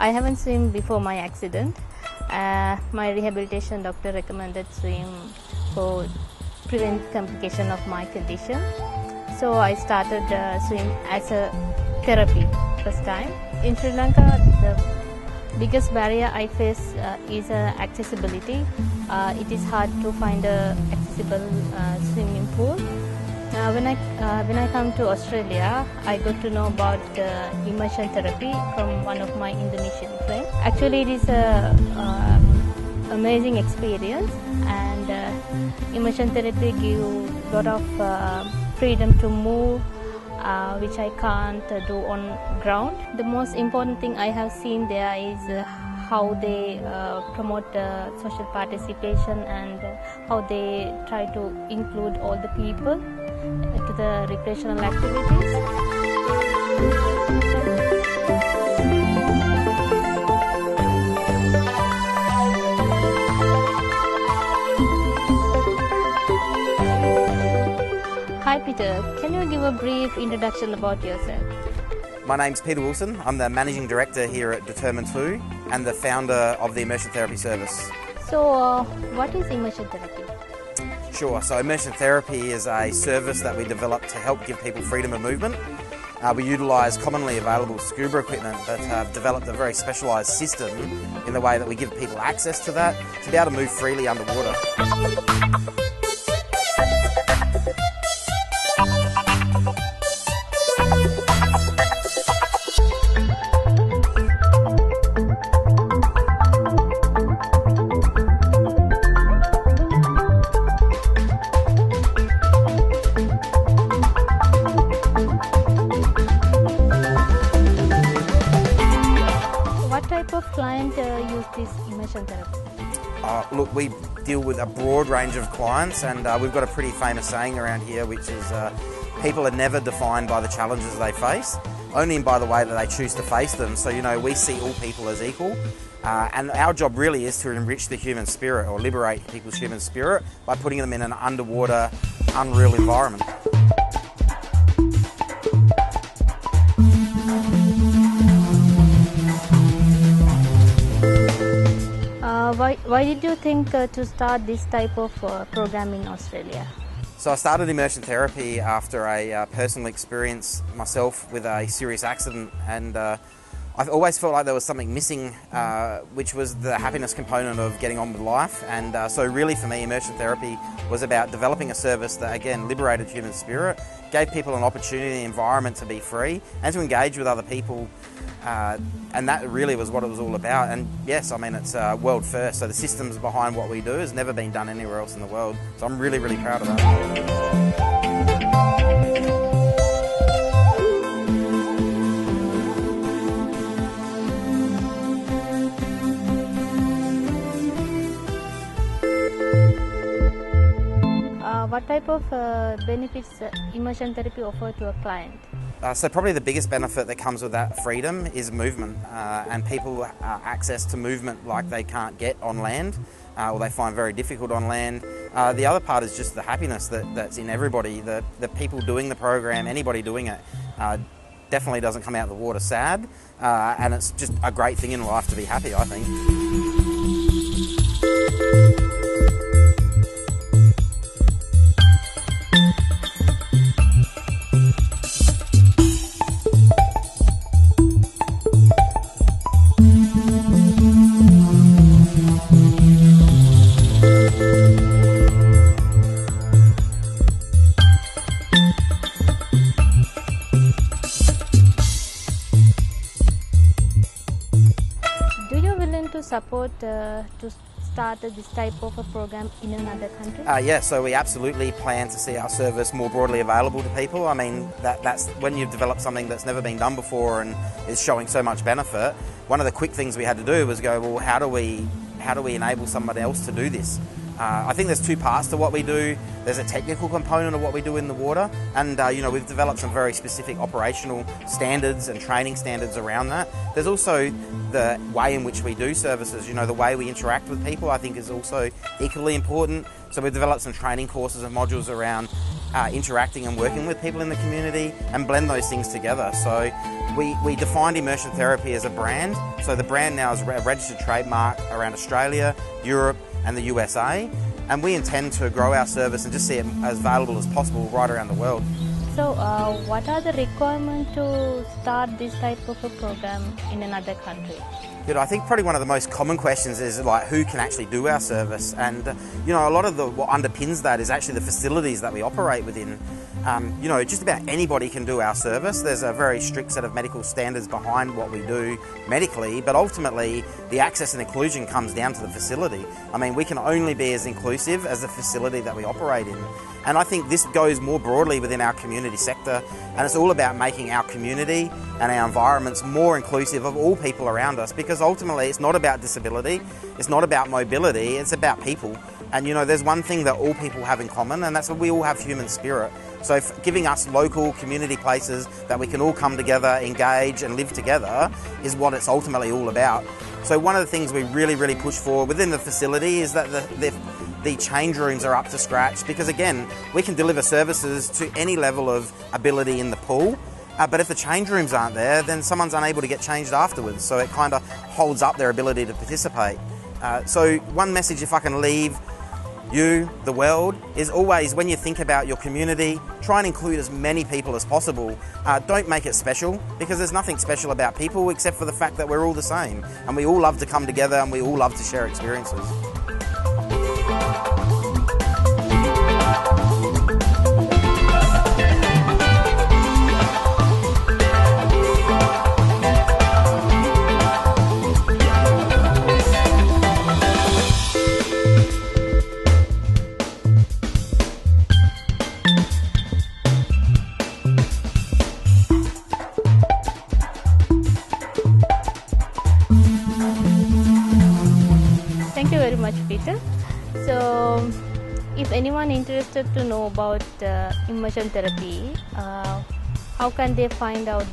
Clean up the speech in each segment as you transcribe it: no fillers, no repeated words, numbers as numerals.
I haven't swum before my accident. My rehabilitation doctor recommended swim for prevent complication of my condition. So I started swim as a therapy first time. In Sri Lanka, the biggest barrier I face is accessibility. It is hard to find a accessible swimming pool. When I come to Australia, I got to know about immersion therapy from one of my Indonesian friends. Actually, it is a amazing experience, and immersion therapy gives a lot of freedom to move, which I can't do on ground. The most important thing I have seen there is how they promote social participation and how they try to include all the people to the recreational activities. Hi Peter, can you give a brief introduction about yourself? My name's Peter Wilson. I'm the Managing Director here at Determined2 and the founder of the Immersion Therapy Service. So, what is immersion therapy? Sure, so immersion therapy is a service that we developed to help give people freedom of movement. We utilise commonly available scuba equipment, but have developed a very specialised system in the way that we give people access to that to be able to move freely underwater. What type of client use this immersion therapy? Look, we deal with a broad range of clients, and we've got a pretty famous saying around here, which is people are never defined by the challenges they face, only by the way that they choose to face them. So, we see all people as equal, and our job really is to enrich the human spirit or liberate people's human spirit by putting them in an underwater, unreal environment. Why did you think to start this type of program in Australia? So I started immersion therapy after a personal experience myself with a serious accident, and I've always felt like there was something missing, which was the happiness component of getting on with life. And so really for me, immersion therapy was about developing a service that, again, liberated human spirit, gave people an opportunity, an environment to be free and to engage with other people. And that really was what it was all about. And yes, I mean, it's world first. So the systems behind what we do has never been done anywhere else in the world. So I'm really, really proud of that. What type of benefits immersion therapy offer to a client? So probably the biggest benefit that comes with that freedom is movement, and people access to movement like they can't get on land, or they find very difficult on land. The other part is just the happiness that's in everybody. The people doing the program, anybody doing it, definitely doesn't come out of the water sad, and it's just a great thing in life to be happy, I think. To support to start this type of a program in another country? Yeah, so we absolutely plan to see our service more broadly available to people. I mean, that's when you've developed something that's never been done before and is showing so much benefit. One of the quick things we had to do was go, well, how do we enable somebody else to do this? I think there's two parts to what we do. There's a technical component of what we do in the water, and we've developed some very specific operational standards and training standards around that. There's also the way in which we do services, the way we interact with people, I think is also equally important. So we've developed some training courses and modules around interacting and working with people in the community and blend those things together. So we defined immersion therapy as a brand. So the brand now is a registered trademark around Australia, Europe and the USA. And we intend to grow our service and just see it as valuable as possible right around the world. So what are the requirements to start this type of a program in another country? I think probably one of the most common questions is like who can actually do our service, and a lot of what underpins that is actually the facilities that we operate within. Just about anybody can do our service. There's a very strict set of medical standards behind what we do medically, but ultimately the access and inclusion comes down to the facility. I mean, we can only be as inclusive as the facility that we operate in. And I think this goes more broadly within our community sector, and it's all about making our community and our environments more inclusive of all people around us, because ultimately it's not about disability, it's not about mobility, it's about people. And there's one thing that all people have in common, and that's that we all have human spirit. So giving us local community places that we can all come together, engage and live together is what it's ultimately all about. So one of the things we really, really push for within the facility is that the change rooms are up to scratch, because again, we can deliver services to any level of ability in the pool, but if the change rooms aren't there, then someone's unable to get changed afterwards, so it kind of holds up their ability to participate. So one message, if I can leave you, the world, is always when you think about your community, try and include as many people as possible. Don't make it special, because there's nothing special about people except for the fact that we're all the same, and we all love to come together and we all love to share experiences. Thank you very much, Peter. So, if anyone interested to know about immersion therapy, how can they find out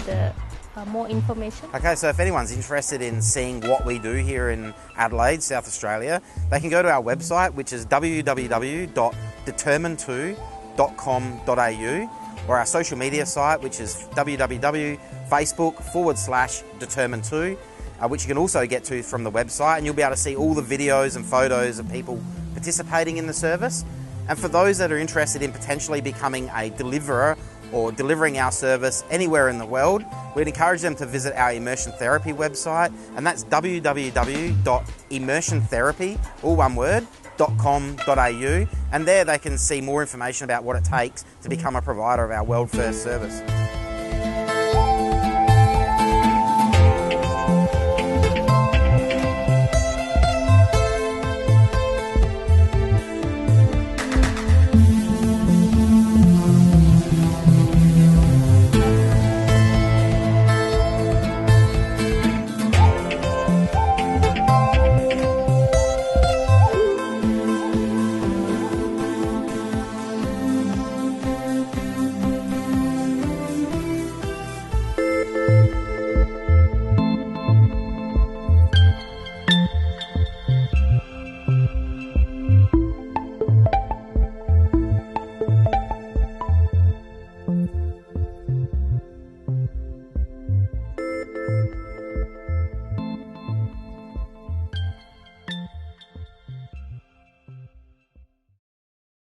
more information? Okay, so if anyone's interested in seeing what we do here in Adelaide, South Australia, they can go to our website, which is www.determined2.com.au, or our social media site, which is www.facebook.com/determined2, which you can also get to from the website, and you'll be able to see all the videos and photos of people participating in the service. And for those that are interested in potentially becoming a deliverer or delivering our service anywhere in the world, we'd encourage them to visit our Immersion Therapy website, and that's www.immersiontherapy, all one word, .com.au, and there they can see more information about what it takes to become a provider of our world first service.